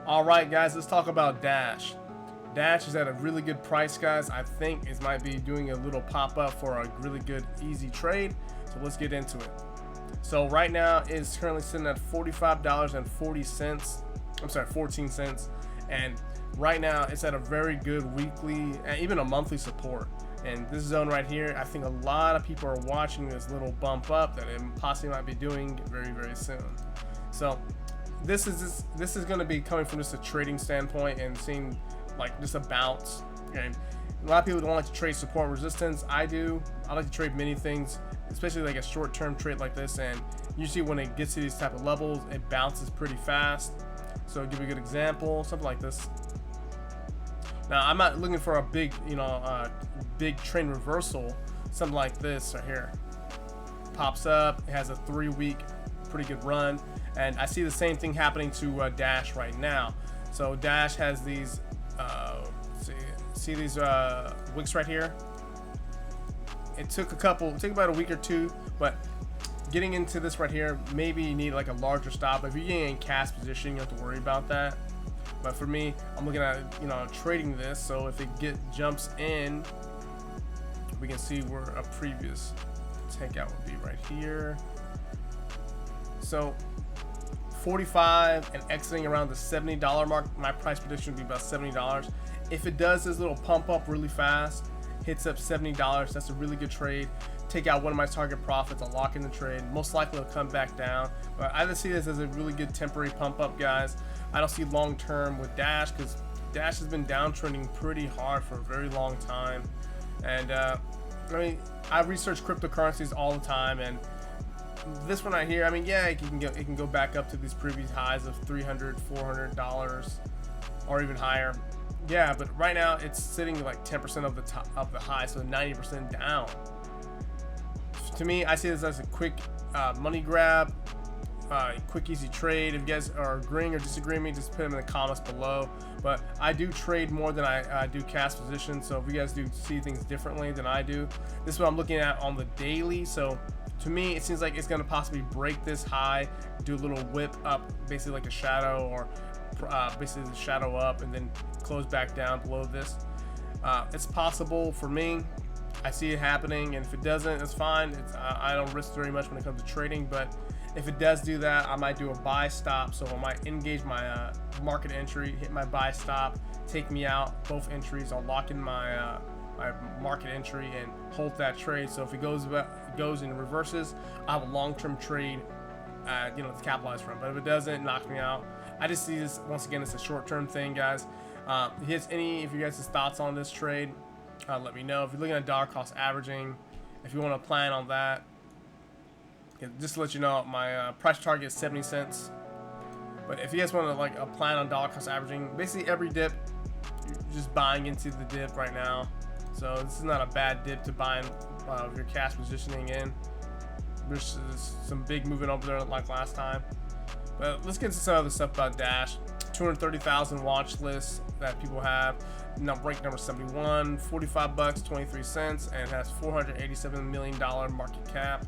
Alright guys, let's talk about Dash. Dash is at a really good price, guys. I think it might be doing a little pop-up for a really good easy trade. So let's get into it. So right now it's currently sitting at $45.40. I'm sorry, 14 cents. And right now it's at a very good weekly and even a monthly support. And this zone right here, I think a lot of people are watching this little bump up that it possibly might be doing very, very soon. So this is going to be coming from just a trading standpoint and seeing like just a bounce. And a lot of people don't like to trade support and resistance. I do. I like to trade many things, especially like a short-term trade like this. And usually when it gets to these type of levels, it bounces pretty fast. So I'll give you a good example, something like this. Now I'm not looking for a big, big trend reversal. Something like this right here. Pops up. It has a 3-week pretty good run, and I see the same thing happening to Dash right now. So Dash has these. See these wicks right here. It took about a week or two, but getting into this right here, maybe you need like a larger stop. If you're getting in cash position, you don't have to worry about that. But for me, I'm looking at trading this. So if it jumps in, we can see where a previous takeout would be right here. So 45 and exiting around the $70 mark. My price prediction would be about $70. If it does this little pump up really fast, hits up $70, that's a really good trade. Take out one of my target profits, I'll lock in the trade. Most likely it'll come back down. But I just see this as a really good temporary pump up, guys. I don't see long term with Dash because Dash has been downtrending pretty hard for a very long time. And I mean, I research cryptocurrencies all the time, and this one right here, I mean, yeah, it can go back up to these previous highs of $300, $400 or even higher. Yeah, but right now it's sitting like 10% of the top of the high, so 90% down. To me, I see this as a quick money grab, quick easy trade. If you guys are agreeing or disagreeing with me, just put them in the comments below. But I do trade more than I do cash position, so if you guys do see things differently than I do, this is what I'm looking at on the daily. So to me, it seems like it's going to possibly break this high, do a little whip up, basically like a shadow, or basically the shadow up, and then close back down below this. It's possible for me. I see it happening, and if it doesn't, it's fine. I don't risk very much when it comes to trading, but if it does do that, I might do a buy stop. So I might engage my market entry, hit my buy stop, take me out both entries. I'll lock in my my market entry and hold that trade. So if it goes and reverses, I have a long-term trade, to capitalize from. But if it doesn't, it knocks me out. I just see this once again. It's a short-term thing, guys. If you guys have thoughts on this trade, let me know. If you're looking at dollar cost averaging, if you want to plan on that, just to let you know, my price target is 70 cents. But if you guys want to plan on dollar cost averaging, basically every dip, you're just buying into the dip right now. So this is not a bad dip to buy if you're cash positioning in. There's some big movement over there like last time. But let's get into some other stuff about Dash. 230,000 watch lists that people have. Now rank number 71, 45 bucks 23 cents, and has $487 million market cap.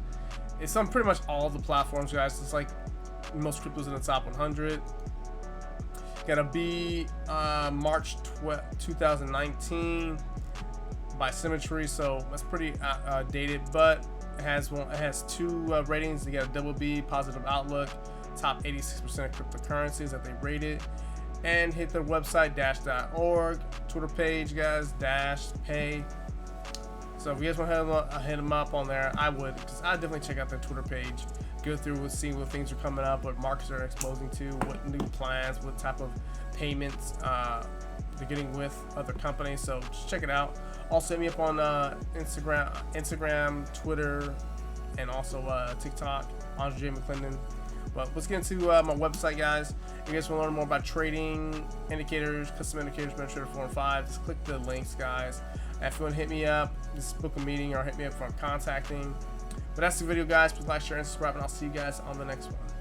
It's on pretty much all the platforms, guys. It's like most cryptos in the top 100. Got a B March 2019 by Symmetry, so that's pretty dated, but it has two ratings. They got a double B, positive outlook, top 86% of cryptocurrencies that they rated, and hit their website dash.org, Twitter page, guys, Dash Pay. So if you guys want to hit them up on there, I would, because I'd definitely check out their Twitter page, go through and see what things are coming up, what markets are exposing to, what new plans, what type of payments they're getting with other companies. So just check it out. Also hit me up on Instagram, Twitter, and also TikTok, Andre McClendon. But let's get into my website, guys. If you guys want to learn more about trading, indicators, custom indicators, MetaTrader 4 and 5, just click the links, guys. And if you want to hit me up, just book a meeting or hit me up for contacting. But that's the video, guys. Please like, share, and subscribe, and I'll see you guys on the next one.